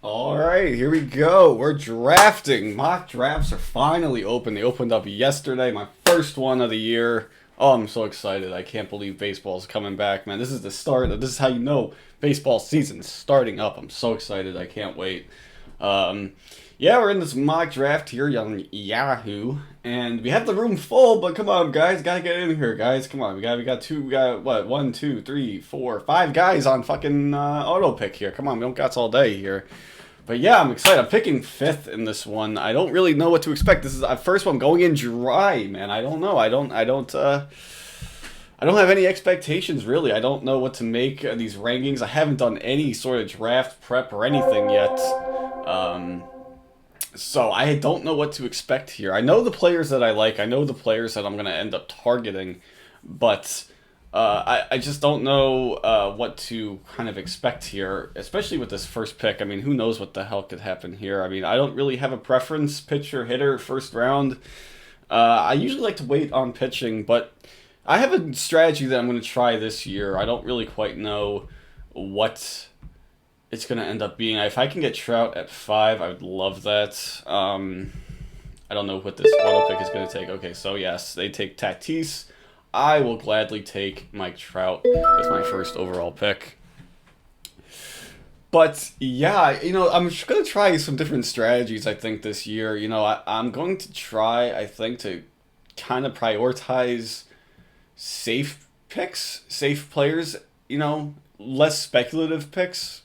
All right, here we go. We're drafting. Mock drafts are finally open. They opened up yesterday, my first one of the year. Oh, I'm so excited. I can't believe baseball's coming back, man. This is the start. This is how you know baseball season's starting up. I'm so excited. I can't wait. Um, yeah, we're in this mock draft here on Yahoo, and we have the room full. But come on, guys, gotta get in here, guys. Come on, we got two, we got what, one, two, three, four, five guys on fucking auto pick here. Come on, we don't got all day here. But yeah, I'm excited. I'm picking fifth in this one. I don't really know what to expect. This is our first one going in dry, man. I don't know. I don't have any expectations really. I don't know what to make of these rankings. I haven't done any sort of draft prep or anything yet. Um, so I don't know what to expect here. I know the players that I like. I know the players that I'm going to end up targeting, but I just don't know what to kind of expect here, especially with this first pick. I mean, who knows what the hell could happen here? I mean, I don't really have a preference, pitcher, hitter, first round. I usually like to wait on pitching, but I have a strategy that I'm going to try this year. I don't really quite know what it's going to end up being. If I can get Trout at five, I would love that. I don't know what this auto pick is going to take. Okay, so yes, they take Tatis. I will gladly take Mike Trout as my first overall pick. But yeah, I'm just going to try some different strategies, I think, this year. I'm going to try, I think, to kind of prioritize safe picks, safe players, less speculative picks.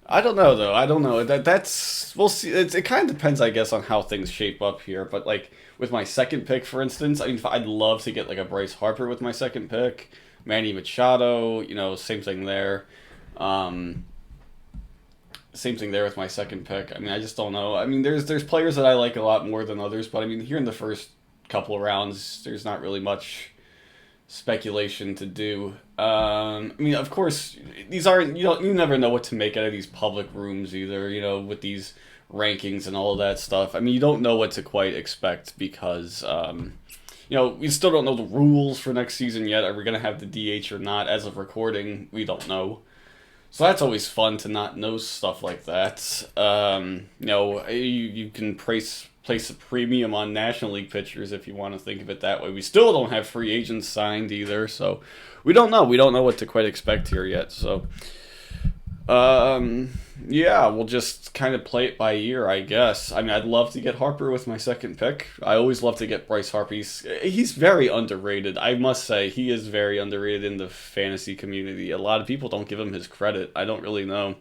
I don't know though. I don't know. That's we'll see. It kind of depends, I guess, on how things shape up here. But like with my second pick, for instance, I mean, I'd love to get like a Bryce Harper with my second pick, Manny Machado. Same thing there. Um, Same thing there with my second pick. I mean, I just don't know. I mean, there's players that I like a lot more than others, but I mean, here in the first couple of rounds, there's not really much speculation to do. I mean, of course, these aren't you never know what to make out of these public rooms either. With these rankings and all of that stuff. I mean, you don't know what to quite expect because we still don't know the rules for next season yet. Are we gonna have the DH or not? As of recording, we don't know. So that's always fun to not know stuff like that. You can place a premium on National League pitchers if you want to think of it that way. We still don't have free agents signed either, so we don't know. We don't know what to quite expect here yet. So, yeah, we'll just kind of play it by ear, I guess. I mean, I'd love to get Harper with my second pick. I always love to get Bryce Harper. He's very underrated. I must say, he is very underrated in the fantasy community. A lot of people don't give him his credit. I don't really know.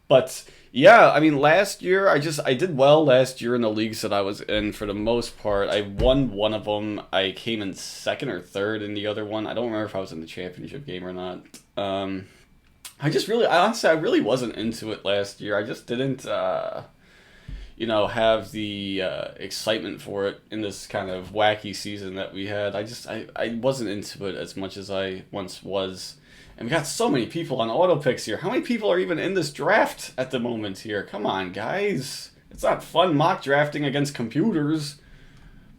But yeah, I mean, last year I did well last year in the leagues that I was in for the most part. I won one of them. I came in second or third in the other one. I don't remember if I was in the championship game or not. I really wasn't into it last year. I just didn't, have the excitement for it in this kind of wacky season that we had. I wasn't into it as much as I once was. And we got so many people on auto picks here. How many people are even in this draft at the moment here? Come on, guys. It's not fun mock drafting against computers.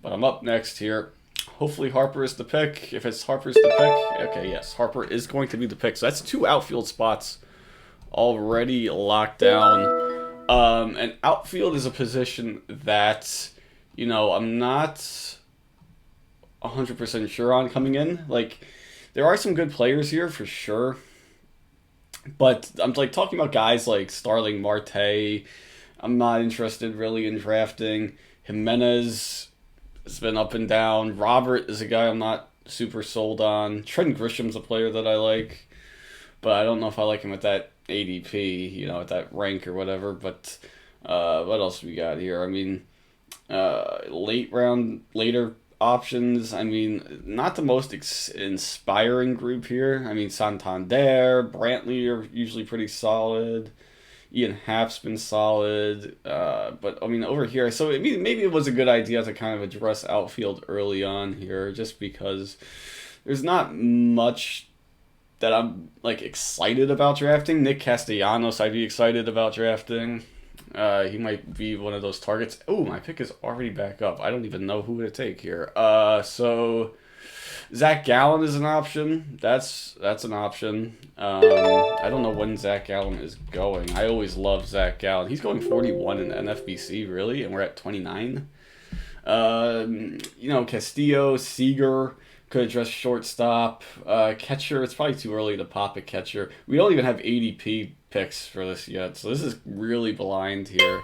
But I'm up next here. Hopefully Harper is the pick. If it's Harper's the pick, okay, yes, Harper is going to be the pick. So that's two outfield spots already locked down. And outfield is a position that, I'm not 100% sure on coming in. Like, there are some good players here for sure. But I'm like talking about guys like Starling Marte. I'm not interested really in drafting. Jimenez has been up and down. Robert is a guy I'm not super sold on. Trent Grisham's a player that I like, but I don't know if I like him at that ADP, at that rank or whatever. But what else we got here? I mean, later options. I mean, not the most inspiring group here. I mean, Santander, Brantley are usually pretty solid. Ian Happ's been solid, but I mean over here. So maybe it was a good idea to kind of address outfield early on here, just because there's not much that I'm like excited about drafting. Nick Castellanos, I'd be excited about drafting. He might be one of those targets. Oh, my pick is already back up. I don't even know who to take here. So Zach Gallen is an option. That's an option. I don't know when Zach Gallen is going. I always love Zach Gallen. He's going 41 in NFBC, really, and we're at 29. Castillo, Seager could address shortstop. Catcher, it's probably too early to pop a catcher. We don't even have ADP picks for this yet, so this is really blind here.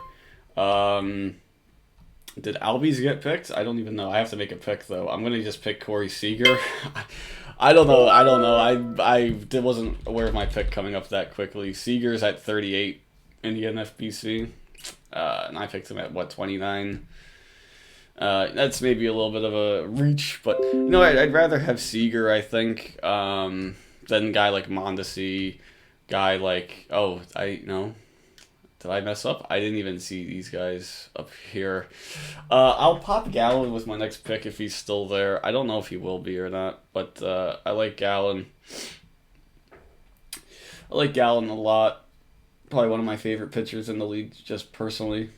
Did Albies get picked? I don't even know. I have to make a pick though. I'm gonna just pick Corey Seager. I don't know. I wasn't aware of my pick coming up that quickly. Seager's at 38 in the NFBC, and I picked him at 29. That's maybe a little bit of a reach, but I'd rather have Seager, I think, than a guy like Mondesi, guy like did I mess up? I didn't even see these guys up here. I'll pop Gallen with my next pick if he's still there. I don't know if he will be or not, but I like Gallen. I like Gallen a lot. Probably one of my favorite pitchers in the league, just personally.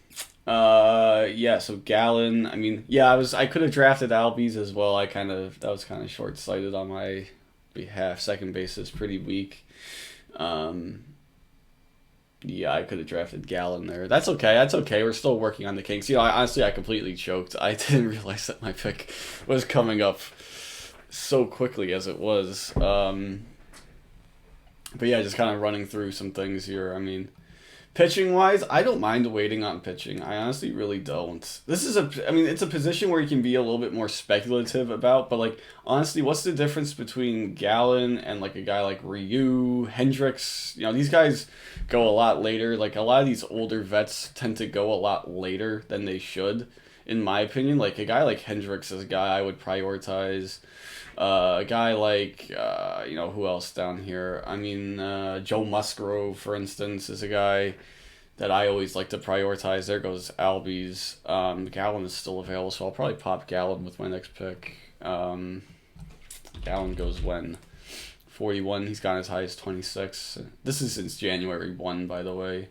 So Gallen. I mean, I could have drafted Albies as well. That was kind of short sighted on my behalf. Second base is pretty weak. I could have drafted Gallen there. That's okay. We're still working on the Kings. I completely choked. I didn't realize that my pick was coming up so quickly as it was. Just kind of running through some things here. I mean, pitching wise, I don't mind waiting on pitching. I honestly really don't. It's a position where you can be a little bit more speculative about, but honestly, what's the difference between Gallen and a guy like Ryu, Hendricks? These guys go a lot later. A lot of these older vets tend to go a lot later than they should, in my opinion. A guy like Hendricks is a guy I would prioritize. A guy like, who else down here? I mean, Joe Musgrove, for instance, is a guy that I always like to prioritize. There goes Albies. Gallen is still available, so I'll probably pop Gallen with my next pick. Gallen goes when? 41. He's gone as high as 26. This is since January 1, by the way.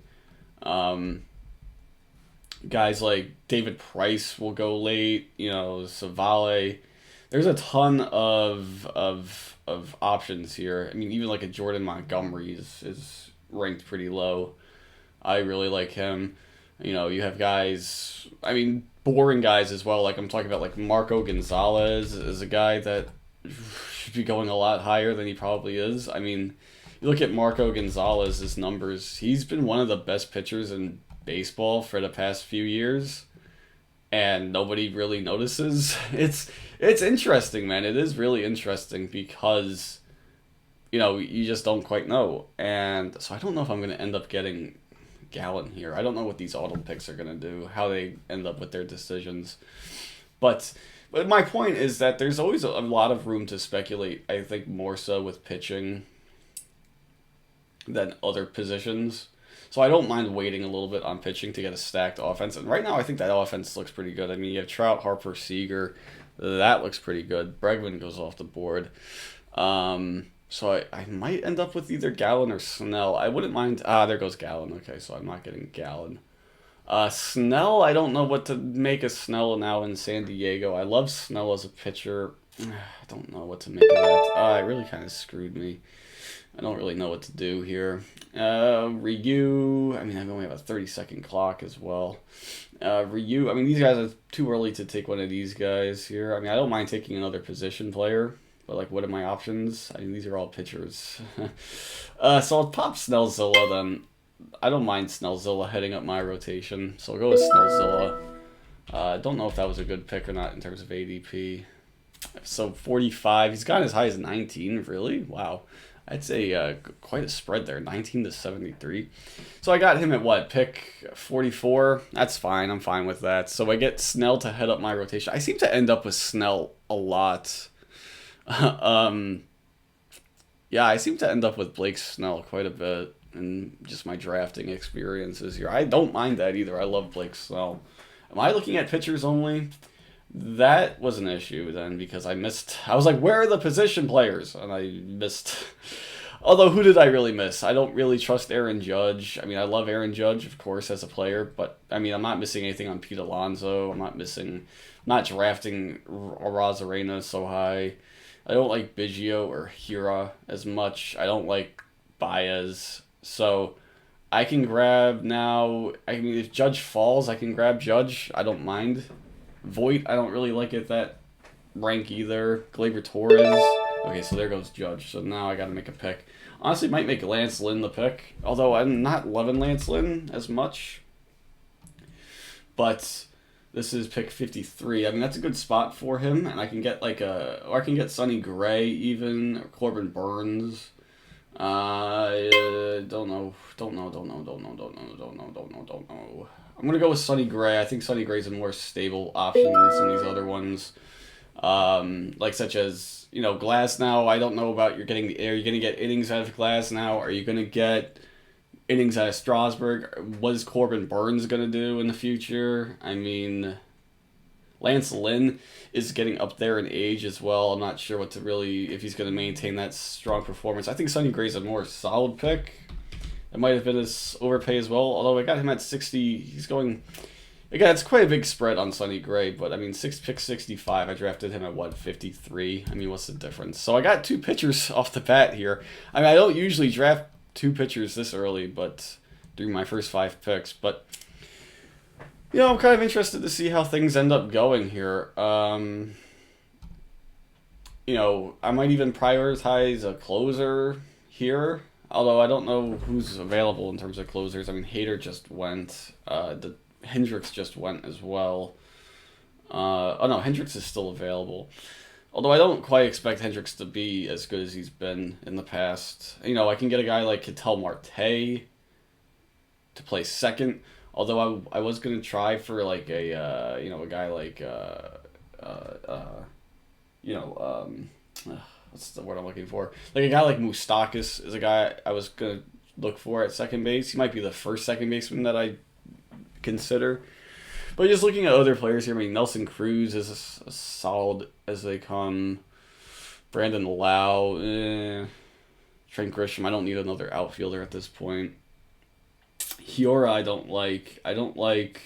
Guys like David Price will go late. Savale. There's a ton of options here. I mean, even a Jordan Montgomery is ranked pretty low. I really like him. You have guys, boring guys as well. I'm talking about Marco Gonzalez is a guy that should be going a lot higher than he probably is. You look at Marco Gonzalez's numbers. He's been one of the best pitchers in baseball for the past few years, and nobody really notices. It's interesting, man. It is really interesting because, you just don't quite know. And so I don't know if I'm going to end up getting Gallen here. I don't know what these auto picks are going to do, how they end up with their decisions. But my point is that there's always a lot of room to speculate, I think, more so with pitching than other positions. So I don't mind waiting a little bit on pitching to get a stacked offense. And right now I think that offense looks pretty good. You have Trout, Harper, Seager. That looks pretty good. Bregman goes off the board. So I might end up with either Gallen or Snell. I wouldn't mind. There goes Gallen. Okay, so I'm not getting Gallen. Snell, I don't know what to make of Snell now in San Diego. I love Snell as a pitcher. I don't know what to make of that. It really kind of screwed me. I don't really know what to do here. Ryu, I only have a 30-second clock as well. Ryu, these guys are too early to take one of these guys here. I don't mind taking another position player, but what are my options? These are all pitchers. So I'll pop Snellzilla then. I don't mind Snellzilla heading up my rotation, so I'll go with Snellzilla. I don't know if that was a good pick or not in terms of ADP. So 45, he's gotten as high as 19, really? Wow. I'd say quite a spread there, 19 to 73. So I got him at pick 44. That's fine. I'm fine with that. So I get Snell to head up my rotation. I seem to end up with Snell a lot. I seem to end up with Blake Snell quite a bit in just my drafting experiences here. I don't mind that either. I love Blake Snell. Am I looking at pitchers only? That was an issue then because I was like, where are the position players? And I missed. Although, who did I really miss? I don't really trust Aaron Judge. I love Aaron Judge, of course, as a player, but I'm not missing anything on Pete Alonso. I'm not drafting Arozarena so high. I don't like Biggio or Hira as much. I don't like Baez. So I can grab now. I mean, if Judge falls, I can grab Judge. I don't mind. Voit, I don't really like it that rank either. Gleyber Torres. Okay, so there goes Judge. So now I got to make a pick. Honestly, might make Lance Lynn the pick. Although I'm not loving Lance Lynn as much. But this is pick 53. I mean, that's a good spot for him. And I can get like a... Or I can get Sonny Gray even. Or Corbin Burns. Don't know. I'm going to go with Sonny Gray. I think Sonny Gray's a more stable option than some of these other ones. Like such as, you know, Glasnow. I don't know about are you going to get innings out of Glasnow? Are you going to get innings out of Strasburg? What is Corbin Burns going to do in the future? I mean, Lance Lynn is getting up there in age as well. I'm not sure if he's going to maintain that strong performance. I think Sonny Gray's a more solid pick. It might have been his overpay as well, although I got him at 60. He's going... Again, it's quite a big spread on Sonny Gray, but I mean, pick 65. I drafted him at 53? I mean, what's the difference? So I got two pitchers off the bat here. I mean, I don't usually draft two pitchers this early, but during my first 5 picks. But, you know, I'm kind of interested to see how things end up going here. You know, I might even prioritize a closer here. Although I don't know who's available in terms of closers. I mean, Hader just went. Hendricks just went as well. Oh no, Hendricks is still available. Although I don't quite expect Hendricks to be as good as he's been in the past. You know, I can get a guy like Ketel Marte to play second. Although I was going to try for like a, you know, a guy like, what's the word I'm looking for? Like a guy like Moustakas is a guy I was going to look for at second base. He might be the first second baseman that I consider. But just looking at other players here, I mean, Nelson Cruz is as solid as they come. Brandon Lau, Trent Grisham, I don't need another outfielder at this point. Hiora, I don't like. I don't like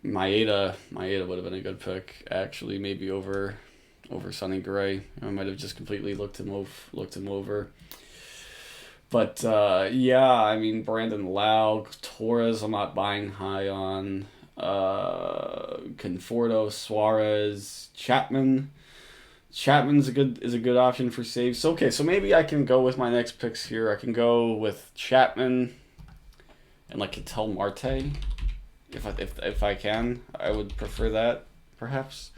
Maeda. Maeda would have been a good pick, actually, maybe over Sonny Gray. I might have just completely looked him over. But, yeah, I mean, Brandon Lau, Torres, I'm not buying high on. Conforto, Suarez, Chapman. Chapman's a good option for saves. So, okay, so maybe I can go with my next picks here. I can go with Chapman and, like, Ketel Marte. If I can, I would prefer that, perhaps.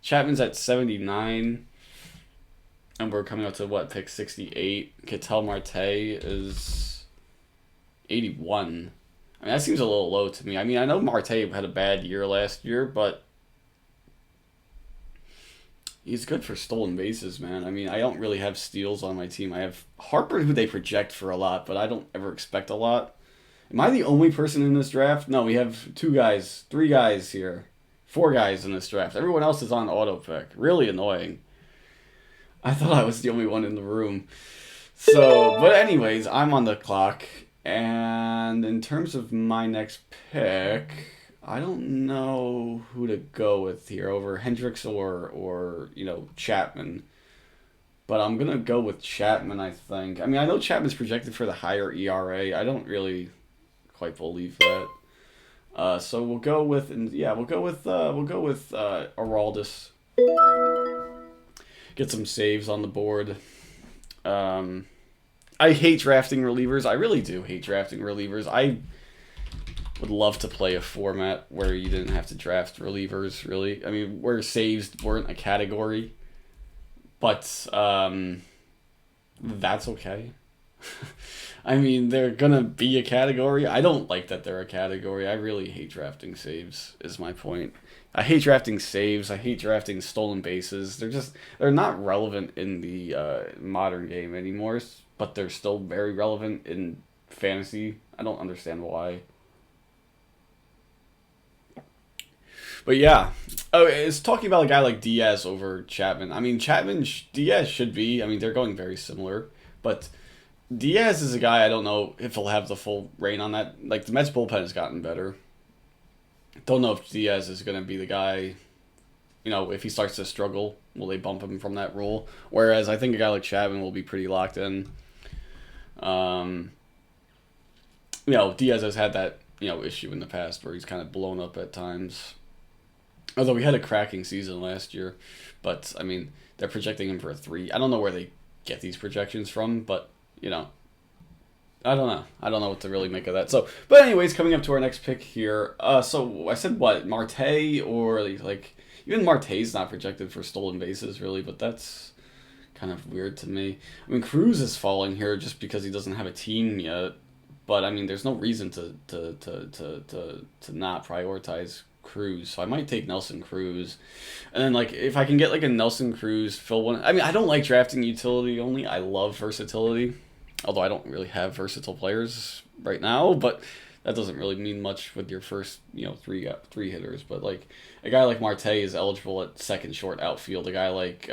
Chapman's at 79. And we're coming up to, what, pick 68. Ketel Marte is 81. I mean, that seems a little low to me. I mean, I know Marte had a bad year last year, but he's good for stolen bases, man. I mean, I don't really have steals on my team. I have Harper, who they project for a lot, but I don't ever expect a lot. Am I the only person in this draft? No, we have 3 guys here. 4 guys in this draft. Everyone else is on auto pick. Really annoying. I thought I was the only one in the room. So, but anyways, I'm on the clock. And in terms of my next pick, I don't know who to go with here over Hendricks or you know, Chapman. But I'm going to go with Chapman, I think. I mean, I know Chapman's projected for the higher ERA. I don't really quite believe that. So we'll go with Aroldis. Get some saves on the board. I hate drafting relievers. I really do hate drafting relievers. I would love to play a format where you didn't have to draft relievers, really. I mean, where saves weren't a category. But that's okay. I mean, they're going to be a category. I don't like that they're a category. I really hate drafting saves, is my point. I hate drafting saves. I hate drafting stolen bases. They're not relevant in the modern game anymore, but they're still very relevant in fantasy. I don't understand why. But yeah. Oh, it's talking about a guy like Diaz over Chapman. I mean, Diaz should be. I mean, they're going very similar. But Diaz is a guy I don't know if he'll have the full reign on that. Like, the Mets bullpen has gotten better. Don't know if Diaz is going to be the guy if he starts to struggle, will they bump him from that role? Whereas I think a guy like Chapman will be pretty locked in. Um, Diaz has had that, issue in the past where he's kind of blown up at times. Although he had a cracking season last year. But, I mean, they're projecting him for a 3. I don't know where they get these projections from, but, I don't know. I don't know what to really make of that. So, but anyways, coming up to our next pick here. So I said what, Marte or like even Marte's not projected for stolen bases really, but that's kind of weird to me. I mean, Cruz is falling here just because he doesn't have a team yet. But I mean, there's no reason to not prioritize Cruz. So I might take Nelson Cruz, and then like if I can get like a Nelson Cruz fill one. I mean, I don't like drafting utility only. I love versatility. Although I don't really have versatile players right now, but that doesn't really mean much with your first, three hitters. But like a guy like Marte is eligible at second, short, outfield. A guy like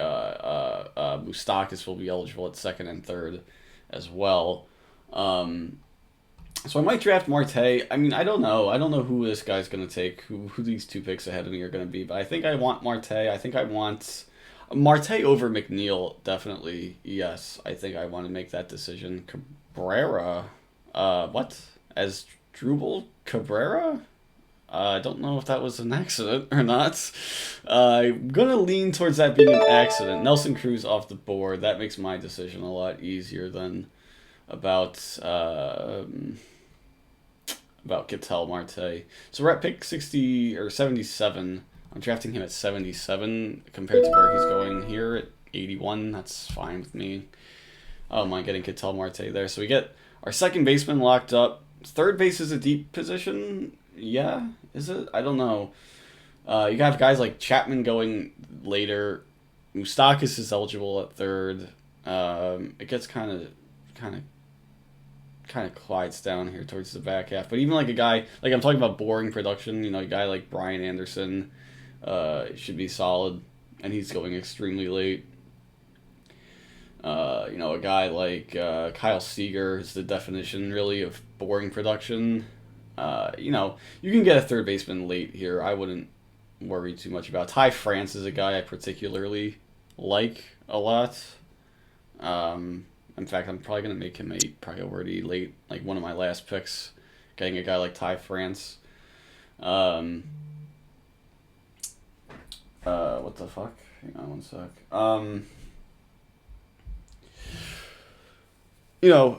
Moustakas will be eligible at second and third, as well. So I might draft Marte. I mean, I don't know. I don't know who this guy's gonna take. Who these 2 picks ahead of me are gonna be. But I think I want Marte. I think I want Marte over McNeil, definitely. Yes, I think I want to make that decision. Cabrera, what? As Drupal Cabrera? I don't know if that was an accident or not. I'm gonna lean towards that being an accident. Nelson Cruz off the board. That makes my decision a lot easier than about Ketel Marte. So we're at pick 60 or 77. I'm drafting him at 77 compared to where he's going here at 81. That's fine with me. Oh my, getting Ketel Marte there. So we get our second baseman locked up. Third base is a deep position. Yeah, is it? I don't know. You have guys like Chapman going later. Moustakas is eligible at third. It gets kind of glides down here towards the back half. But even like a guy like I'm talking about boring production. A guy like Brian Anderson. Should be solid, and he's going extremely late. A guy like Kyle Seager is the definition, really, of boring production. You can get a third baseman late here. I wouldn't worry too much about. Ty France is a guy I particularly like a lot. In fact, I'm probably going to make him a priority late, like one of my last picks, getting a guy like Ty France. What the fuck? Hang on one sec.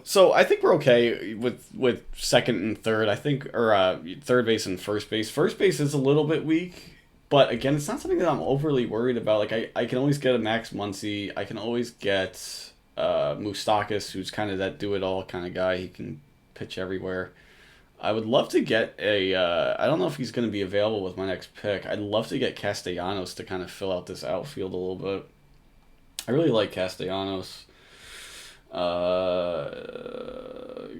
So I think we're okay with second and third. I think, or third base and first base. First base is a little bit weak, but again, it's not something that I'm overly worried about. Like I can always get a Max Muncy. I can always get Moustakas, who's kind of that do-it-all kind of guy. He can pitch everywhere. I would love to get I don't know if he's going to be available with my next pick. I'd love to get Castellanos to kind of fill out this outfield a little bit. I really like Castellanos.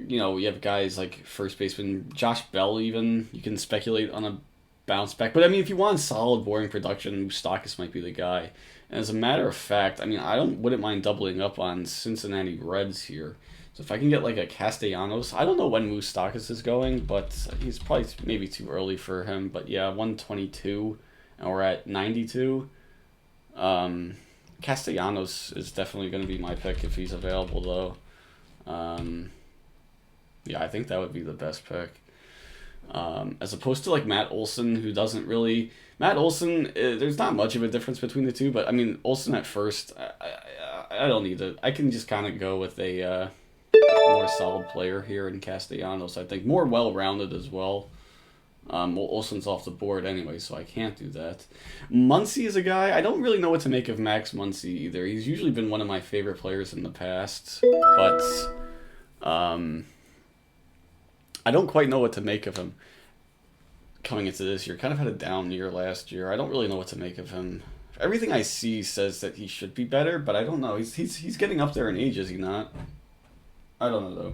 You have guys like first baseman Josh Bell even. You can speculate on a bounce back. But I mean, if you want solid, boring production, Moustakas might be the guy. And as a matter of fact, I mean, wouldn't mind doubling up on Cincinnati Reds here. So if I can get like a Castellanos, I don't know when Moustakas is going, but he's probably maybe too early for him. But yeah, 122, and we're at 92. Castellanos is definitely going to be my pick if he's available, though. Yeah, I think that would be the best pick. As opposed to like Matt Olson, who doesn't really. Matt Olson, there's not much of a difference between the two, but I mean, Olson at first, I don't need it. I can just kind of go with a more solid player here in Castellanos. I think more well-rounded as well. Olson's off the board anyway, so I can't do that. Muncy is a guy, I don't really know what to make of Max Muncy either. He's usually been one of my favorite players in the past, but I don't quite know what to make of him coming into this year. Kind of had a down year last year. I don't really know what to make of him. Everything I see says that he should be better, but I don't know. He's getting up there in age, is he not? I don't know, though.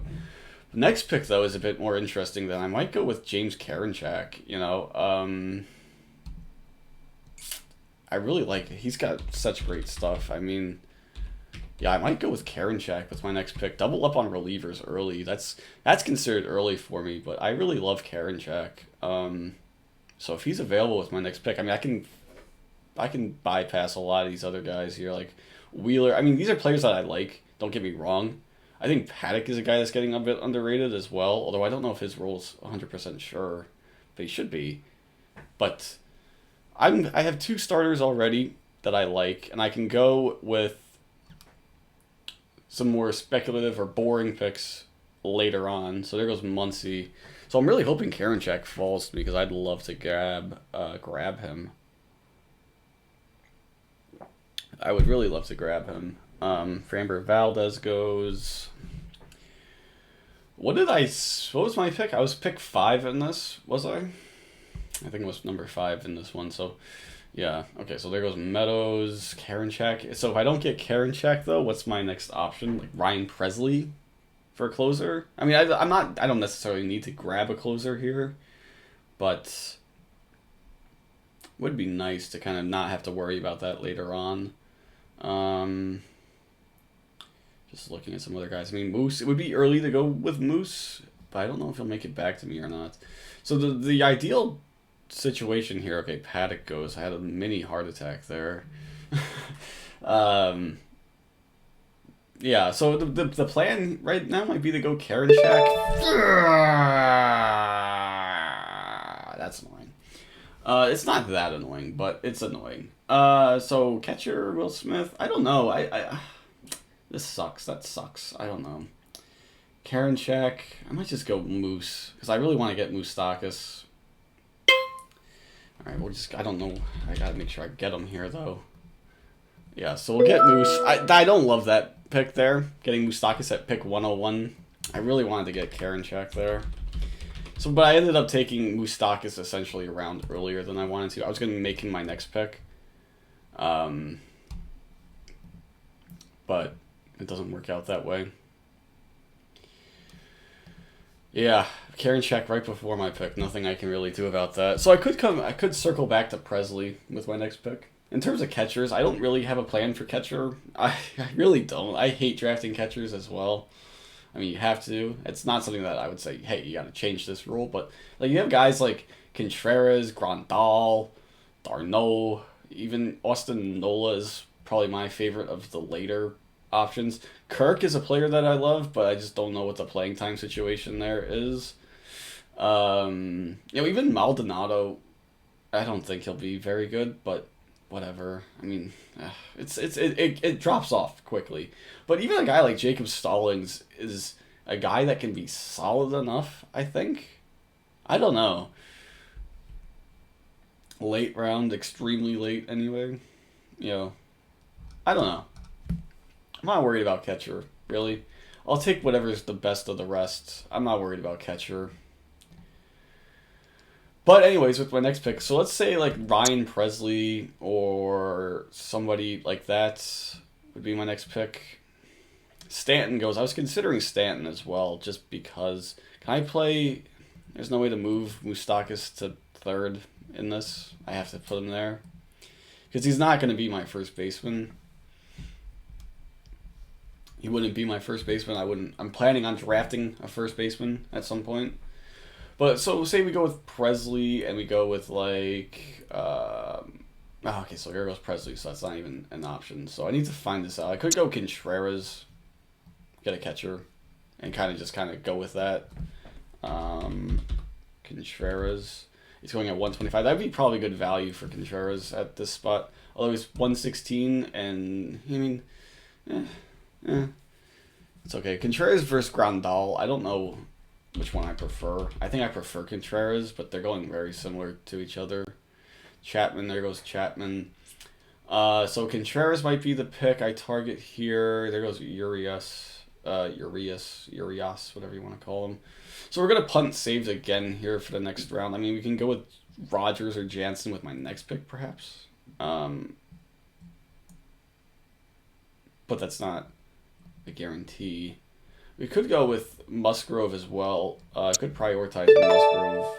The next pick, though, is a bit more interesting. Than I might go with James Karinchak. I really like it. He's got such great stuff. I mean, yeah, I might go with Karinchak with my next pick. Double up on relievers early. That's considered early for me, but I really love Karinchak. So if he's available with my next pick, I mean, I can I can bypass a lot of these other guys here, like Wheeler. I mean, these are players that I like. Don't get me wrong. I think Paddock is a guy that's getting a bit underrated as well. Although I don't know if his role's 100% sure, but he should be. But I have two starters already that I like, and I can go with some more speculative or boring picks later on. So there goes Muncy. So I'm really hoping Karinchak falls to me because I'd love to grab him. I would really love to grab him. Framber Valdez goes. What was my pick? I was pick 5 in this, was I? I think it was number 5 in this one. So, yeah. Okay, so there goes Meadows, Karinchak. So if I don't get Karinchak though, what's my next option? Like Ryan Presley for a closer? I mean, I don't necessarily need to grab a closer here, but would be nice to kind of not have to worry about that later on. Just looking at some other guys. I mean, Moose, it would be early to go with Moose, but I don't know if he'll make it back to me or not. So the ideal situation here, okay, Paddock goes. I had a mini heart attack there. Yeah, so the plan right now might be to go Karinchak. That's annoying. It's not that annoying, but it's annoying. So catcher Will Smith. I don't know. This sucks. That sucks. I don't know. Karinchak. I might just go Moose because I really want to get Moustakas. All right, we'll just. I don't know. I gotta make sure I get him here though. Yeah, so we'll get Moose. I don't love that pick there. Getting Moustakas at pick 101. I really wanted to get Karinchak there. So, but I ended up taking Moustakas essentially a round earlier than I wanted to. I was going to be making my next pick. But it doesn't work out that way. Yeah, Karinchak right before my pick. Nothing I can really do about that. So I could circle back to Presley with my next pick. In terms of catchers, I don't really have a plan for catcher. I really don't. I hate drafting catchers as well. I mean, you have to. It's not something that I would say, hey, you got to change this rule. But like you have guys like Contreras, Grandal, d'Arnaud, even Austin Nola is probably my favorite of the later options. Kirk is a player that I love, but I just don't know what the playing time situation there is. Even Maldonado, I don't think he'll be very good, but whatever. I mean, it drops off quickly. But even a guy like Jacob Stallings is a guy that can be solid enough, I think. I don't know. Late round, extremely late anyway. I don't know. I'm not worried about catcher, really. I'll take whatever's the best of the rest. I'm not worried about catcher. But anyways, with my next pick, so let's say like Ryan Presley or somebody like that would be my next pick. Stanton goes. I was considering Stanton as well, just because. Can I play? There's no way to move Moustakas to third in this. I have to put him there because he's not going to be my first baseman. He wouldn't be my first baseman. I'm planning on drafting a first baseman at some point. But so say we go with Presley and we go with like okay, so here goes Presley, so that's not even an option. So I need to find this out. I could go Contreras, get a catcher, and kind of go with that. Contreras, he's going at 125. That'd be probably good value for Contreras at this spot. Although he's 116, and I mean, it's okay. Contreras versus Grandal. I don't know which one I prefer. I think I prefer Contreras, but they're going very similar to each other. Chapman, there goes Chapman. So Contreras might be the pick I target here. There goes Urias, whatever you want to call him. So we're going to punt saved again here for the next round. I mean, we can go with Rogers or Jansen with my next pick, perhaps. But that's not a guarantee. We could go with Musgrove as well. I could prioritize Musgrove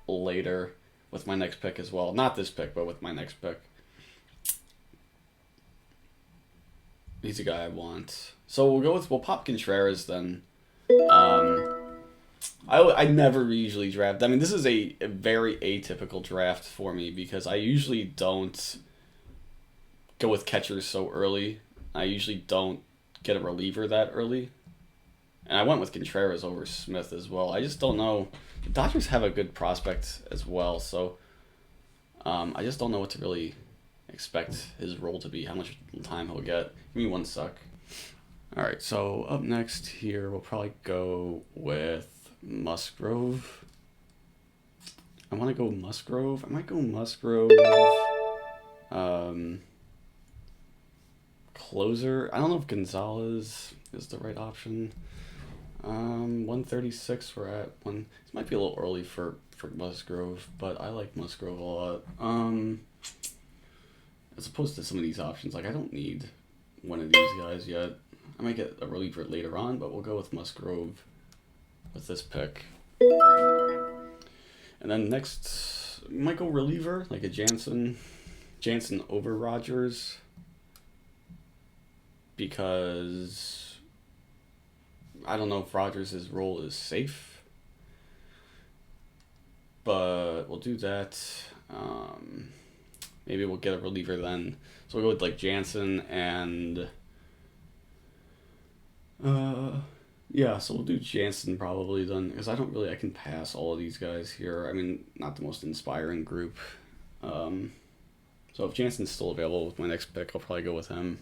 later with my next pick as well. Not this pick, but with my next pick. He's a guy I want. So we'll pop Contreras then. I never usually draft. I mean, this is a very atypical draft for me because I usually don't go with catchers so early. I usually don't get a reliever that early. And I went with Contreras over Smith as well. I just don't know. The Dodgers have a good prospect as well, so I just don't know what to really expect his role to be, how much time he'll get. Give me one sec. All right, so up next here, we'll probably go with Musgrove. I want to go Musgrove. I might go Musgrove. Closer. I don't know if Gonzalez is the right option. 136 we're at. This might be a little early for Musgrove, but I like Musgrove a lot. As opposed to some of these options, like I don't need one of these guys yet. I might get a reliever later on, but we'll go with Musgrove with this pick. And then next, might go reliever, like a Jansen over Rogers, because I don't know if Rogers' role is safe, but we'll do that. Maybe we'll get a reliever then. So we'll go with like Jansen and yeah, so we'll do Jansen probably then, because I can pass all of these guys here. I mean, not the most inspiring group. So if Jansen's still available with my next pick, I'll probably go with him.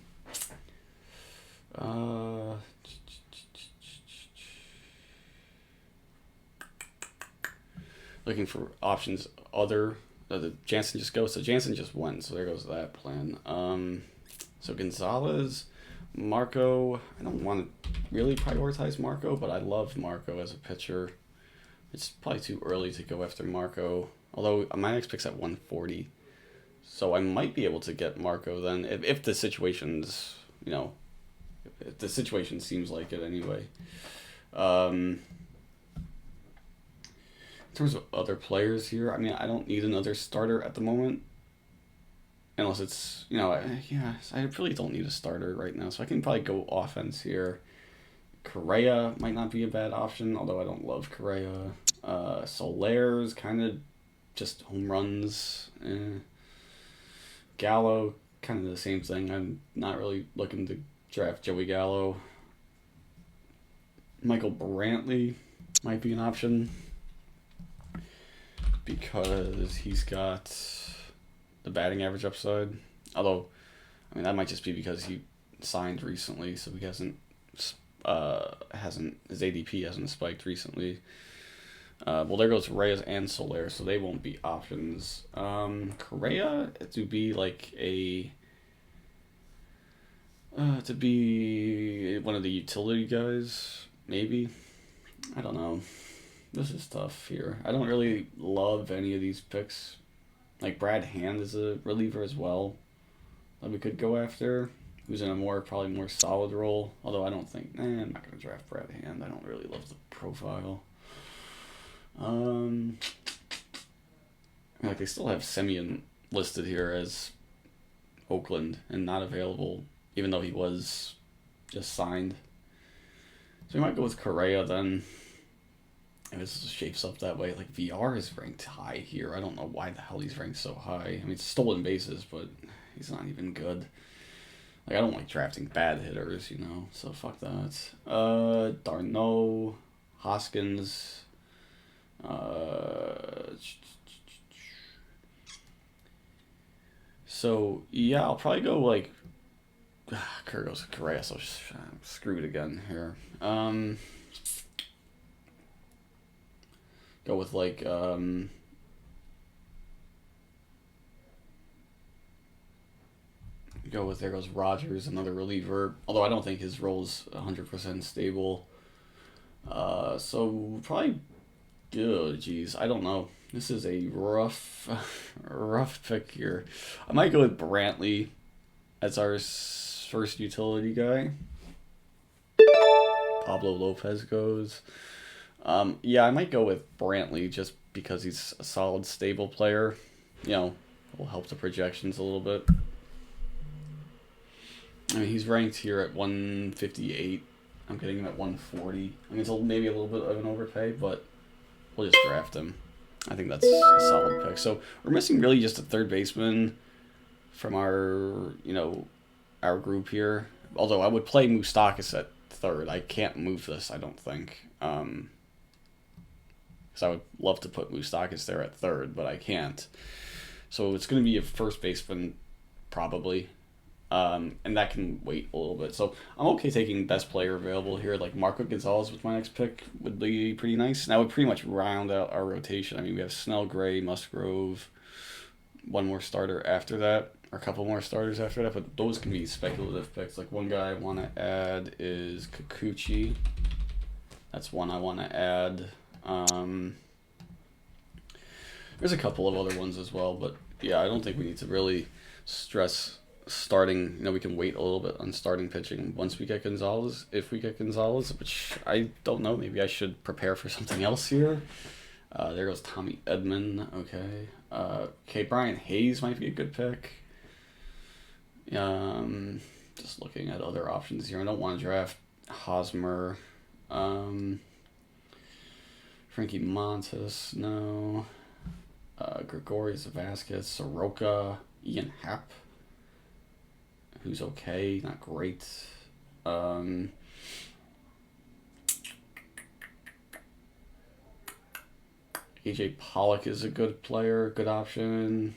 Looking for options other. Did Jansen just go? So Jansen just went, so there goes that plan. So Gonzalez, Marco. I don't want to really prioritize Marco, but I love Marco as a pitcher. It's probably too early to go after Marco, although my next pick's at 140. So I might be able to get Marco then, if the situation's, if the situation seems like it anyway. In terms of other players here, I mean, I don't need another starter at the moment. Unless it's, I really don't need a starter right now. So I can probably go offense here. Correa might not be a bad option, although I don't love Correa. Soler's kind of just home runs. Gallo, kind of the same thing. I'm not really looking to draft Joey Gallo. Michael Brantley might be an option because he's got the batting average upside. Although, I mean, that might just be because he signed recently, so he hasn't his ADP hasn't spiked recently. Well, there goes Reyes and Soler, so they won't be options. Correa to be like to be one of the utility guys, maybe. I don't know. This is tough here. I don't really love any of these picks. Like Brad Hand is a reliever as well that we could go after, who's in a probably more solid role. Although I don't think, I'm not going to draft Brad Hand. I don't really love the profile. Like they still have Semien listed here as Oakland and not available, even though he was just signed. So we might go with Correa then. If this shapes up that way, like VR is ranked high here. I don't know why the hell he's ranked so high. I mean, it's stolen bases, but he's not even good. Like I don't like drafting bad hitters, So fuck that. Darno, Hoskins. So yeah, I'll probably go like Kerr goes to Correa, so I'm screwed again here. Go with like there goes Rogers, another reliever. Although I don't think his role's 100% stable. So probably geez, I don't know. This is a rough pick here. I might go with Brantley as our first utility guy. Pablo Lopez goes. Yeah, I might go with Brantley just because he's a solid, stable player. Will help the projections a little bit. I mean, he's ranked here at 158. I'm getting him at 140. I mean, it's maybe a little bit of an overpay, but we'll just draft him. I think that's a solid pick. So we're missing really just a third baseman from our group here. Although I would play Moustakis at third. I can't move this, I don't think. Because I would love to put Moustakis there at third, but I can't. So it's going to be a first baseman, probably. And that can wait a little bit. So I'm okay taking best player available here. Like Marco Gonzalez with my next pick would be pretty nice. And that would pretty much round out our rotation. I mean, we have Snell, Gray, Musgrove, one more starter after that, or a couple more starters after that. But those can be speculative picks. Like one guy I want to add is Kikuchi. That's one I want to add. There's a couple of other ones as well, but yeah, I don't think we need to really stress starting. We can wait a little bit on starting pitching once we get Gonzalez, if we get Gonzalez, which I don't know. Maybe I should prepare for something else here. There goes Tommy Edman. Okay. Brian Hayes might be a good pick. Just looking at other options here. I don't want to draft Hosmer. Frankie Montas, no. Gregorius Vasquez, Soroka, Ian Happ, who's okay, not great. AJ Pollock is a good player, good option.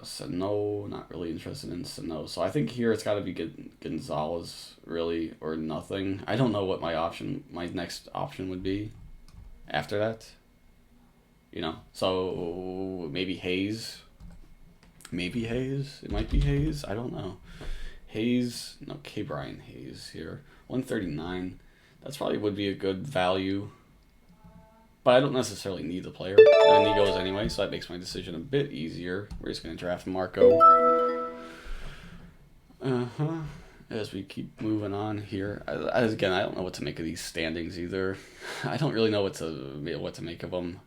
Sano, not really interested in Sano. So I think here it's got to be Gonzalez, really, or nothing. I don't know what my next option would be after that. So maybe Hayes. Maybe Hayes. It might be Hayes. I don't know. Hayes. No, Brian Hayes here. 139. That's probably would be a good value. But I don't necessarily need the player. And he goes anyway, so that makes my decision a bit easier. We're just going to draft Marco. As we keep moving on here. Again, I don't know what to make of these standings either. I don't really know what to make of them.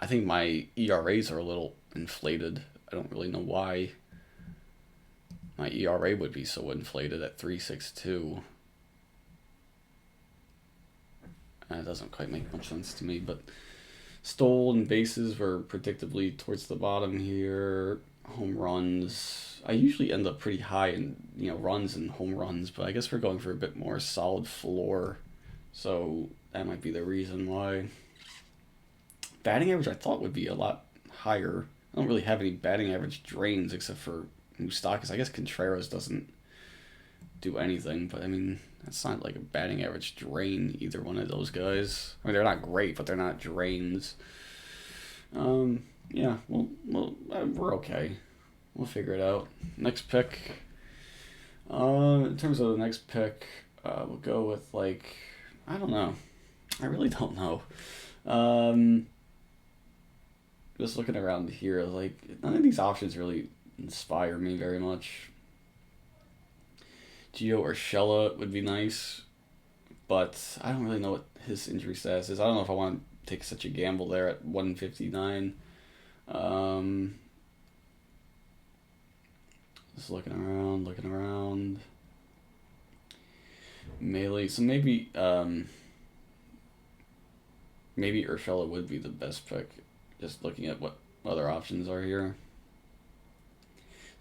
I think my ERAs are a little inflated. I don't really know why my ERA would be so inflated at 3.62. That doesn't quite make much sense to me, but stolen bases were predictably towards the bottom here. Home runs, I usually end up pretty high in runs and home runs, but I guess we're going for a bit more solid floor, so that might be the reason why. Batting average I thought would be a lot higher. I don't really have any batting average drains except for Moustakas. I guess Contreras doesn't do anything, but I mean, that's not like a batting average drain, either one of those guys. I mean, they're not great, but they're not drains. Yeah, we're okay. We'll figure it out. Next pick. In terms of the next pick, we'll go with I don't know. I really don't know. Just looking around here, none of these options really inspire me very much. Gio Urshela would be nice, but I don't really know what his injury status is. I don't know if I want to take such a gamble there at 159. Just looking around. Melee, so maybe Urshela would be the best pick. Just looking at what other options are here.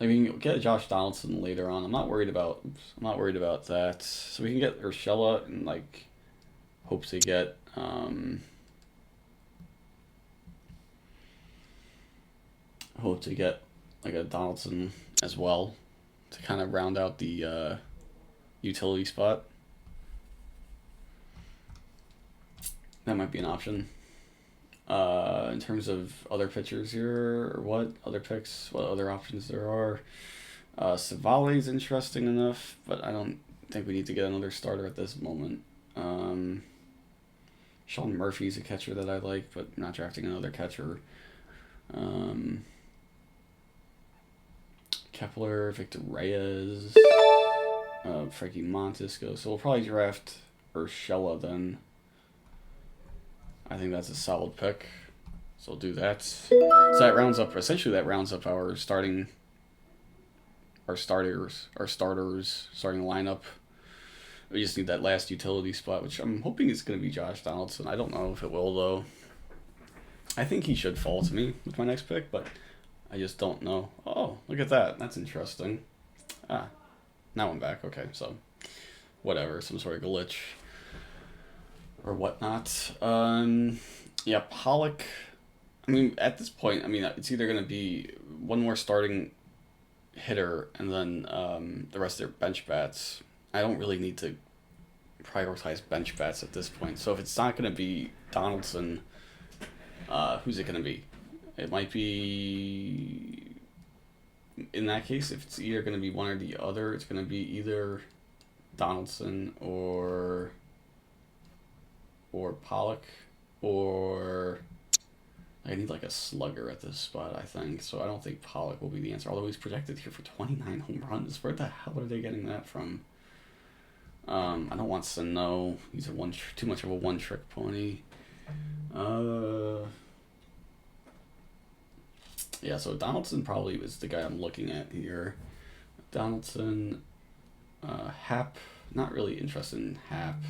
We can get Josh Donaldson later on. I'm not worried about that. So we can get Urshela and hope to get a Donaldson as well to kind of round out the utility spot. That might be an option. In terms of other pitchers here, or what other options there are. Savali's interesting enough, but I don't think we need to get another starter at this moment. Sean Murphy's a catcher that I like, but I'm not drafting another catcher. Kepler, Victor Reyes, Frankie Montas go. So we'll probably draft Urshela then. I think that's a solid pick. So we'll do that. So that rounds up our starting lineup. We just need that last utility spot, which I'm hoping is going to be Josh Donaldson. I don't know if it will, though. I think he should fall to me with my next pick, but I just don't know. Oh, look at that. That's interesting. Ah, now I'm back. Okay, so whatever, some sort of glitch or whatnot. Yeah, Pollock. I mean, at this point, I mean, it's either going to be one more starting hitter and then the rest of their bench bats. I don't really need to prioritize bench bats at this point. So if it's not going to be Donaldson, who's it going to be? It might be. In that case, if it's either going to be one or the other, it's going to be either Donaldson or Pollock, or I need like a slugger at this spot, I think. So I don't think Pollock will be the answer. Although he's projected here for 29 home runs. Where the hell are they getting that from? I don't want Sano. He's too much of a one-trick pony. Yeah, so Donaldson probably is the guy I'm looking at here. Donaldson, Happ. Not really interested in Happ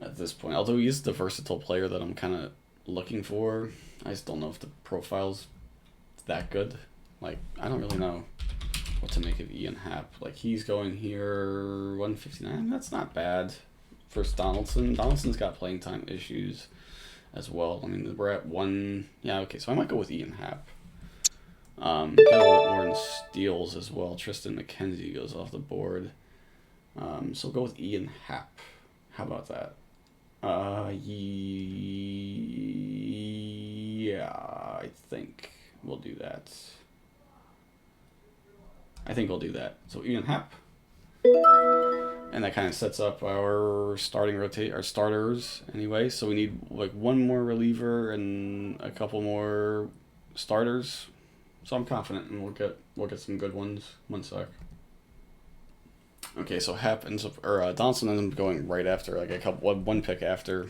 at this point. Although he is the versatile player that I'm kind of looking for. I just don't know if the profile's that good. Like, I don't really know what to make of Ian Happ. Like, he's going here 159. That's not bad for Donaldson. Donaldson's got playing time issues as well. I mean, we're at one. Yeah, okay, so I might go with Ian Happ. Got a little bit more in steals as well. Tristan McKenzie goes off the board. So we'll go with Ian Happ. How about that? Yeah, I think we'll do that. I think we'll do that. So Ian Happ. And that kind of sets up our our starters anyway. So we need like one more reliever and a couple more starters. So I'm confident, and we'll get some good ones. One sec. Okay, so Happ ends up, or Donaldson ends up going right after, like one pick after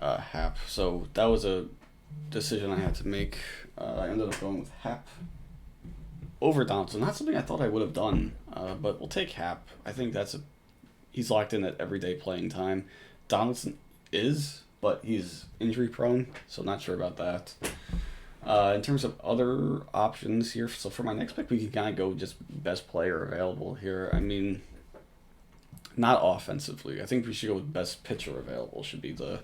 Happ. So that was a decision I had to make. I ended up going with Happ over Donaldson. Not something I thought I would have done, but we'll take Happ. I think he's locked in at everyday playing time. Donaldson is, but he's injury prone, so not sure about that. In terms of other options here, so for my next pick, we can kind of go just best player available here. I mean, not offensively. I think we should go with best pitcher available. Should be the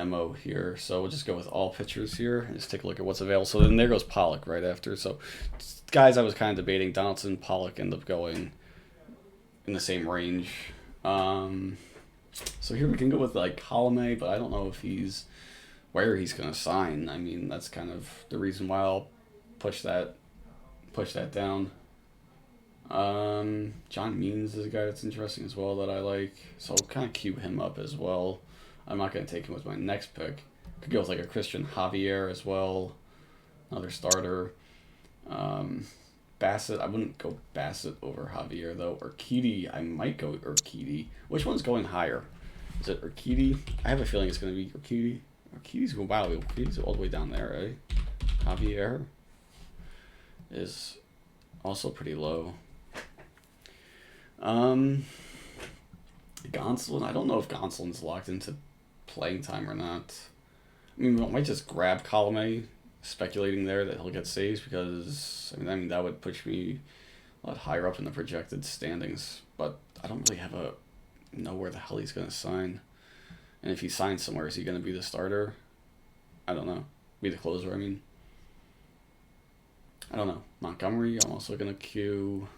MO here. So we'll just go with all pitchers here and just take a look at what's available. So then there goes Pollock right after. So guys, I was kind of debating. Donaldson, Pollock end up going in the same range. So here we can go with like Colomé, but I don't know if where he's gonna sign. I mean, that's kind of the reason why I'll push that down. John Means is a guy that's interesting as well that I like, so I'll kind of cue him up as well. I'm not gonna take him with my next pick. Could go with like a Christian Javier as well, another starter. Bassett, I wouldn't go Bassett over Javier though. Urquidy, I might go Urquidy. Which one's going higher? Is it Urquidy? I have a feeling it's gonna be Urquidy. Urquidy's all the way down there, right? Javier is also pretty low. Gonsolin, I don't know if Gonsolin's locked into playing time or not. I mean, we might just grab Colomé, speculating there that he'll get saves, because I mean that would push me a lot higher up in the projected standings. But I don't really know where the hell he's gonna sign. And if he signs somewhere, is he going to be the starter? I don't know. Be the closer, I mean. I don't know. Montgomery, I'm also going to queue.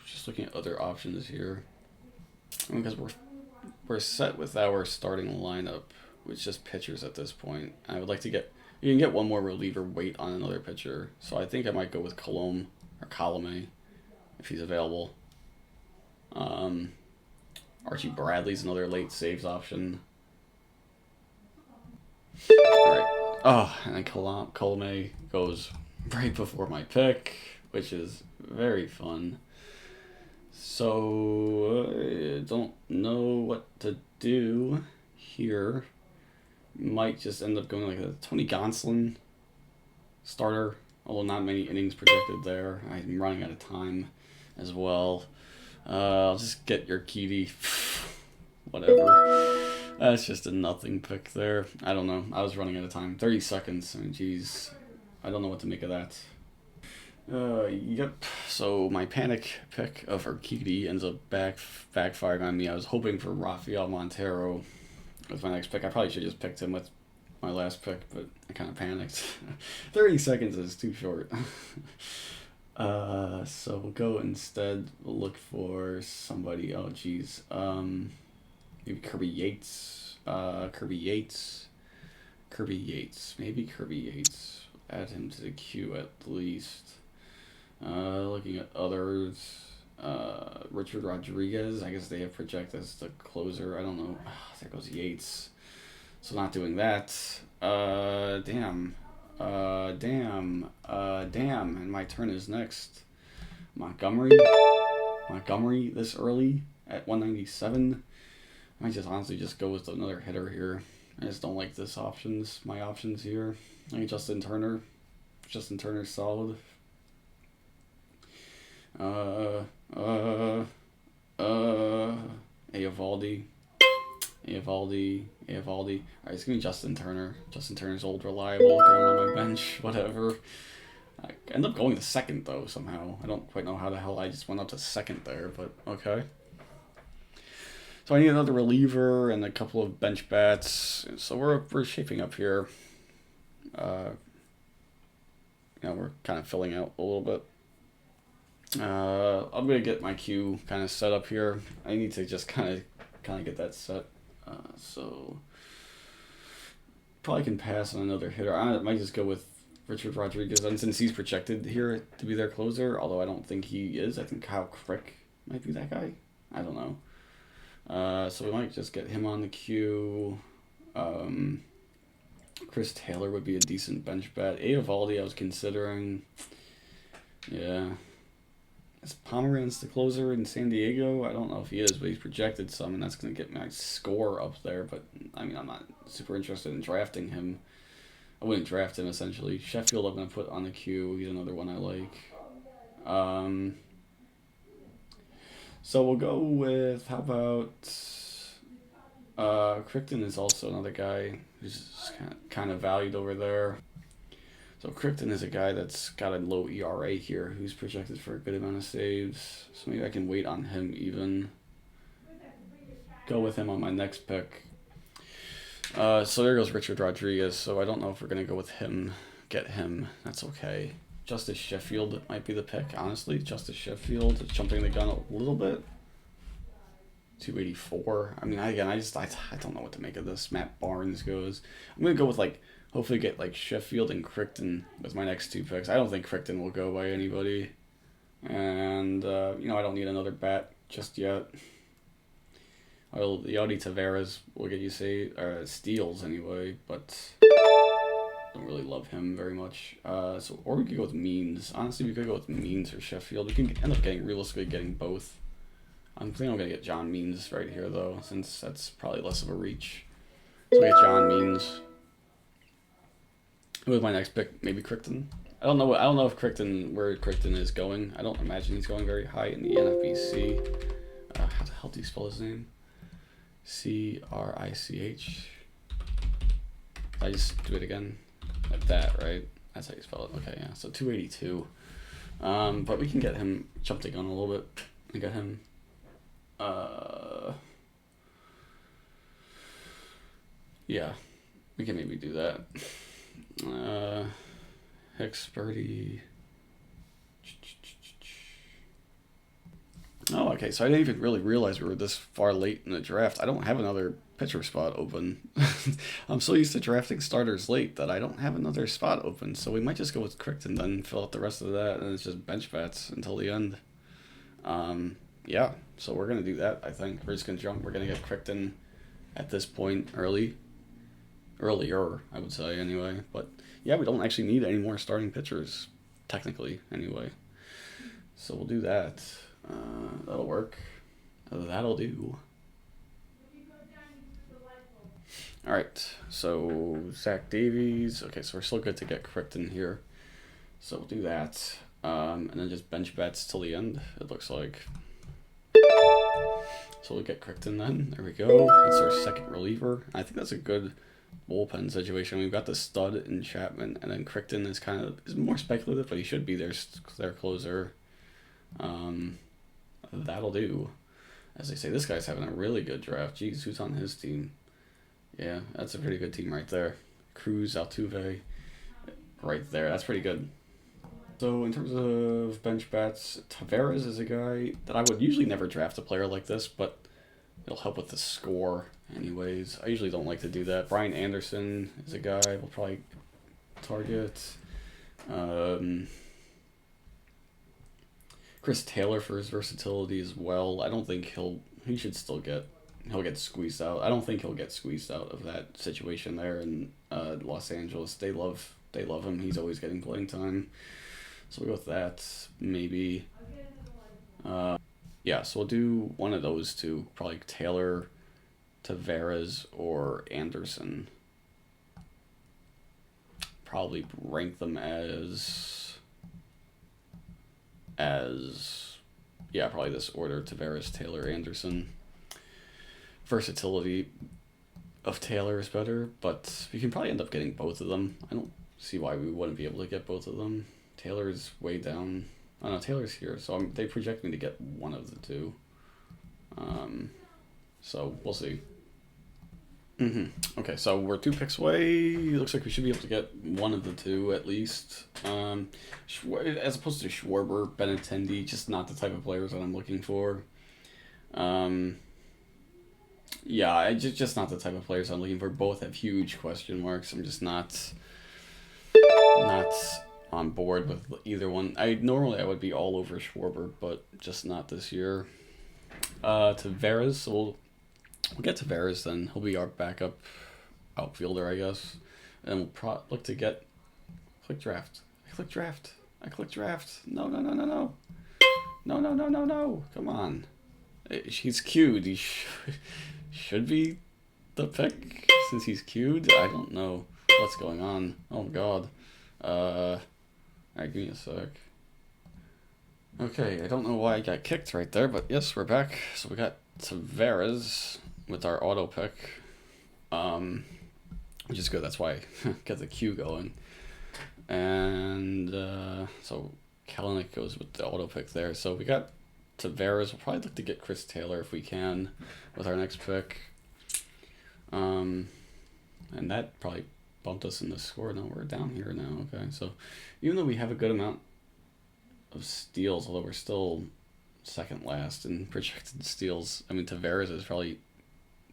Just looking at other options here. Because we're set with our starting lineup with just pitchers at this point. I would like to you can get one more reliever, wait on another pitcher. So I think I might go with Colomé. If he's available. Archie Bradley's another late saves option. Alright. Oh, and then Colomé goes right before my pick, which is very fun. So, I don't know what to do here. Might just end up going like a Tony Gonsolin starter, although not many innings projected there. I'm running out of time as well. I'll just get your Urquidy. Whatever. That's just a nothing pick there. I don't know. I was running out of time. 30 seconds. I mean, jeez. I don't know what to make of that. Yep. So my panic pick of Urquidy ends up backfiring on me. I was hoping for Rafael Montero with my next pick. I probably should have just picked him with my last pick, but I kind of panicked. 30 seconds is too short. So we'll go instead. We'll look for somebody. Oh, geez. Maybe Kirby Yates. Kirby Yates. Maybe Kirby Yates. Add him to the queue at least. Looking at others. Richard Rodriguez. I guess they have projected as the closer. I don't know. There goes Yates. So not doing that. Damn. And my turn is next. Montgomery this early at 197. I might just honestly just go with another hitter here. I just don't like this options. My options here. I think Justin Turner. Justin Turner's solid. Eovaldi. Alright, it's gonna be Justin Turner. Justin Turner's old reliable, going on my bench, whatever. I end up going to second though somehow. I don't quite know how the hell I just went up to second there, but okay. So I need another reliever and a couple of bench bats. So we're shaping up here. We're kind of filling out a little bit. I'm gonna get my queue kind of set up here. I need to just kind of get that set. So probably can pass on another hitter. I might just go with Richard Rodriguez, and since he's projected here to be their closer, although I don't think he is. I think Kyle Crick might be that guy. I don't know. So we might just get him on the queue. Chris Taylor would be a decent bench bat. Eovaldi I was considering. Yeah. Is Pomeranz the closer in San Diego? I don't know if he is, but he's projected some, and that's going to get my score up there. But, I mean, I'm not super interested in drafting him. I wouldn't draft him, essentially. Sheffield I'm going to put on the queue. He's another one I like. So we'll go with, how about... Crichton is also another guy who's kind of valued over there. So Crichton is a guy that's got a low ERA here, who's projected for a good amount of saves. So maybe I can wait on him even. Go with him on my next pick. So there goes Richard Rodriguez. So I don't know if we're going to go with him, get him. That's okay. Justice Sheffield might be the pick, honestly. Justice Sheffield is jumping the gun a little bit. 284. I mean, I don't know what to make of this. Matt Barnes goes. I'm going to go with, hopefully get, Sheffield and Crichton with my next two picks. I don't think Crichton will go by anybody. And, I don't need another bat just yet. Well, Yodi Taveras will get you steals anyway, but don't really love him very much. Or we could go with Means. Honestly, we could go with Means or Sheffield. We can end up realistically getting both. I'm thinking I'm going to get John Means right here, though, since that's probably less of a reach. So we get John Means. With my next pick, maybe Crichton. I don't know if where Crichton is going. I don't imagine he's going very high in the NFBC. How the hell do you spell his name? Crich. I just do it again. Like that, right? That's how you spell it. Okay, yeah. So 282. But we can get him, jump the gun a little bit and get him. Yeah, we can maybe do that. Hicks, Birdie. Oh, okay, so I didn't even really realize we were this far late in the draft. I don't have another pitcher spot open. I'm so used to drafting starters late that I don't have another spot open, so we might just go with Crichton then, fill out the rest of that, and it's just bench bats until the end. Yeah, so we're going to do that, I think. We're just going to jump. We're going to get Crichton at this point earlier, I would say, anyway. But, yeah, we don't actually need any more starting pitchers, technically, anyway. So we'll do that. That'll work. That'll do. All right, so Zach Davies. Okay, so we're still good to get Crichton here. So we'll do that. And then just bench bats till the end, it looks like. So we'll get Crichton then. There we go. That's our second reliever. I think that's a good bullpen situation. We've got the stud in Chapman, and then Crichton is more speculative, but he should be their closer. That'll do. As they say, this guy's having a really good draft. Jeez, who's on his team? Yeah, that's a pretty good team right there. Cruz, Altuve, right there. That's pretty good. So in terms of bench bats, Taveras is a guy that I would usually never draft a player like this, but it'll help with the score anyways. I usually don't like to do that. Brian Anderson is a guy we'll probably target. Chris Taylor for his versatility as well. I don't think he'll get squeezed out. I don't think he'll get squeezed out of that situation there in Los Angeles. They love him. He's always getting playing time. So we'll go with that, maybe. Yeah, so we'll do one of those two, probably Taylor, Taveras, or Anderson. Probably rank them yeah, probably this order: Taveras, Taylor, Anderson. Versatility of Taylor is better, but we can probably end up getting both of them. I don't see why we wouldn't be able to get both of them. Taylor's way down. Oh no, Taylor's here, so they project me to get one of the two. So we'll see. Okay, so we're 2 picks away. Looks like we should be able to get one of the two at least. As opposed to Schwarber, Benintendi, just not the type of players that I'm looking for. Yeah, just not the type of players I'm looking for. Both have huge question marks. I'm just not on board with either one. Normally I would be all over Schwarber, but just not this year. Taveras, so we'll get Taveras then. He'll be our backup outfielder, I guess. And we'll look to get click draft. I click draft. No. No. Come on. He's queued. He should be the pick since he's queued. I don't know what's going on. Oh god. Alright, give me a sec. Okay, I don't know why I got kicked right there, but yes, we're back. So we got Taveras with our auto pick, which is good. That's why I get the queue going. And so Kalanick goes with the auto pick there. So we got Taveras. We'll probably look to get Chris Taylor if we can with our next pick. And that probably bumped us in the score. No, we're down here now. Okay, so even though we have a good amount of steals, although we're still second last in projected steals, I mean, Taveras is probably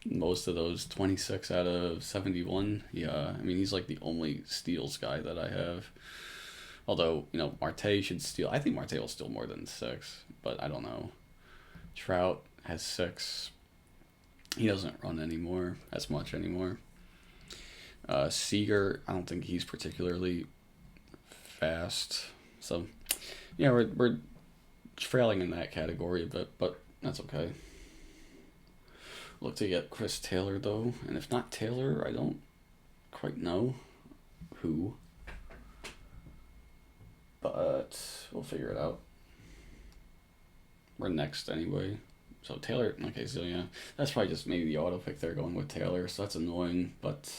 most of those, 26 out of 71. Yeah, I mean, he's like the only steals guy that I have. Although, Marte should steal. I think Marte will steal more than 6, but I don't know. Trout has 6. He doesn't run as much anymore. Seager, I don't think he's particularly fast. So, yeah, we're trailing in that category a bit, but that's okay. Look to get Chris Taylor, though. And if not Taylor, I don't quite know who. But we'll figure it out. We're next anyway. So Taylor, okay, so yeah. That's probably just maybe the auto pick there going with Taylor, so that's annoying. But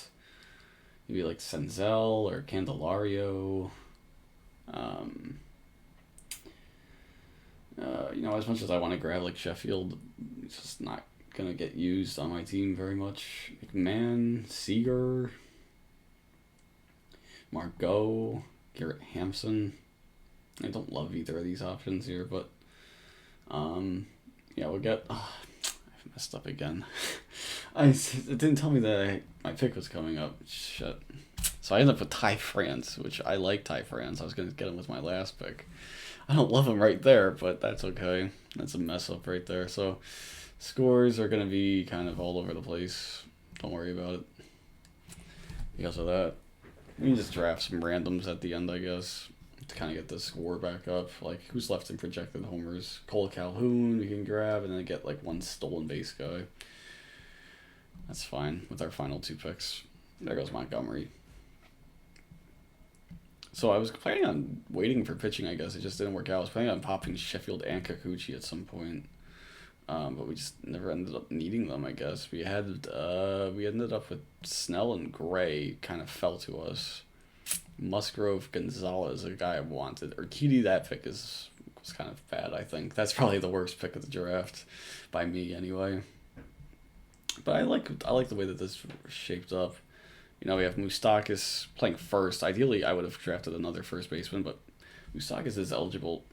maybe like Senzel or Candelario. As much as I want to grab like Sheffield, it's just not going to get used on my team very much. McMahon, Seager, Margot, Garrett Hampson. I don't love either of these options here, but yeah, we'll get... I've messed up again. It didn't tell me that my pick was coming up. Shit. So I ended up with Ty France, which I like Ty France. I was going to get him with my last pick. I don't love him right there, but that's okay. That's a mess up right there. So scores are going to be kind of all over the place. Don't worry about it. Because of that, we can just draft some randoms at the end, I guess, to kind of get the score back up. Like, who's left in projected homers? Cole Calhoun we can grab, and then get like one stolen base guy. That's fine with our final 2 picks. There goes Montgomery. So I was planning on waiting for pitching, I guess. It just didn't work out. I was planning on popping Sheffield and Kikuchi at some point. But we just never ended up needing them. I guess we ended up with Snell and Gray. Kind of fell to us. Musgrove Gonzalez, a guy I wanted. Urquidy, that pick was kind of bad. I think that's probably the worst pick of the draft, by me anyway. But I like the way that this shaped up. We have Moustakis playing first. Ideally, I would have drafted another first baseman, but Moustakis is eligible.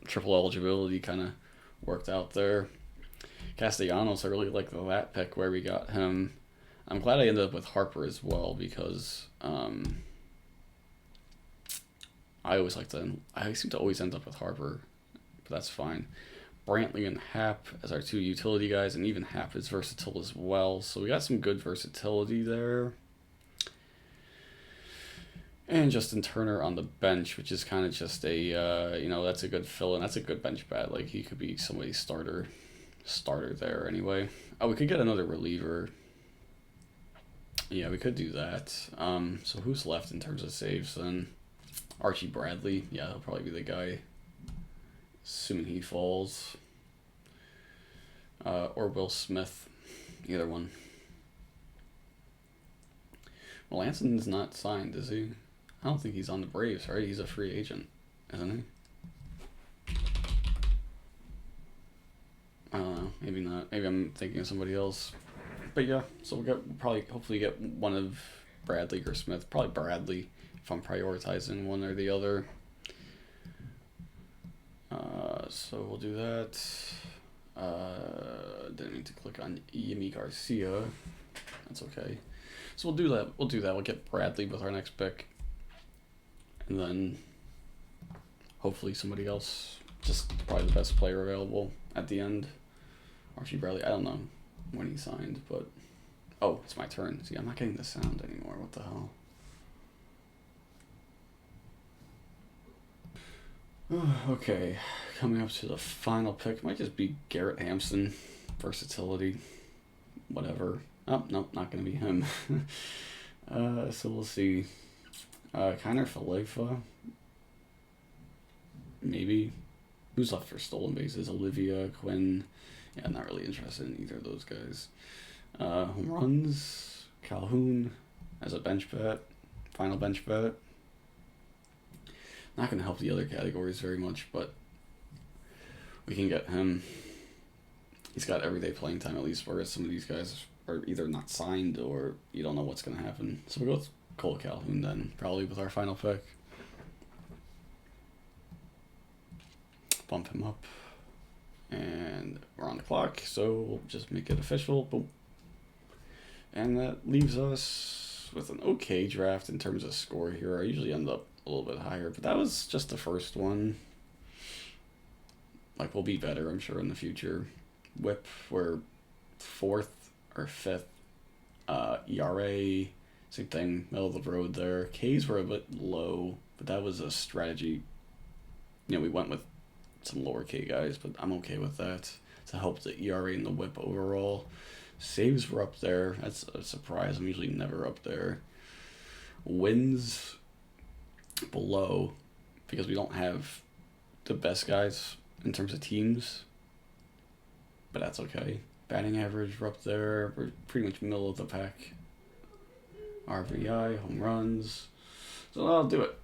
Triple eligibility kind of worked out there. Castellanos, I really like that pick where we got him. I'm glad I ended up with Harper as well because I seem to always end up with Harper, but that's fine. Brantley and Happ as our two utility guys, and even Happ is versatile as well, so we got some good versatility there. And Justin Turner on the bench, which is kind of just that's a good fill-in. That's a good bench bat. Like, he could be somebody's starter there anyway. Oh, we could get another reliever. Yeah, we could do that. So who's left in terms of saves then? Archie Bradley. Yeah, he'll probably be the guy, assuming he falls. Or Will Smith. Either one. Melanson's not signed, is he? I don't think he's on the Braves, right? He's a free agent, isn't he? I don't know. Maybe not. Maybe I'm thinking of somebody else. But yeah, so we'll hopefully get one of Bradley or Smith. Probably Bradley if I'm prioritizing one or the other. So we'll do that. Didn't mean to click on Yimi Garcia. That's okay. So we'll do that. We'll get Bradley with our next pick. And then hopefully somebody else, just probably the best player available at the end. Archie Bradley, I don't know when he signed, but... Oh, it's my turn. See, I'm not getting the sound anymore. What the hell? Okay, coming up to the final pick. Might just be Garrett Hampson. Versatility. Whatever. Oh, nope, not going to be him. So we'll see. Kiner Falefa. Maybe. Who's left for stolen bases? Olivia, Quinn. Yeah, I'm not really interested in either of those guys. Home runs. Calhoun as a bench bat. Final bench bat. Not going to help the other categories very much, but we can get him. He's got everyday playing time at least, whereas some of these guys are either not signed or you don't know what's going to happen. So we'll go with Cole Calhoun then, probably with our final pick. Bump him up. And we're on the clock, so we'll just make it official. Boom. And that leaves us with an okay draft in terms of score here. I usually end up a little bit higher, but that was just the first one. Like, we'll be better, I'm sure, in the future. Whip, we're 4th or 5th. ERA, same thing, middle of the road there. Ks were a bit low, but that was a strategy. We went with some lower K guys, but I'm okay with that to help the ERA and the whip overall. Saves were up there. That's a surprise. I'm usually never up there. Wins below because we don't have the best guys in terms of teams, but that's okay. Batting average, we're up there. We're pretty much middle of the pack. RBI, home runs. So I'll do it.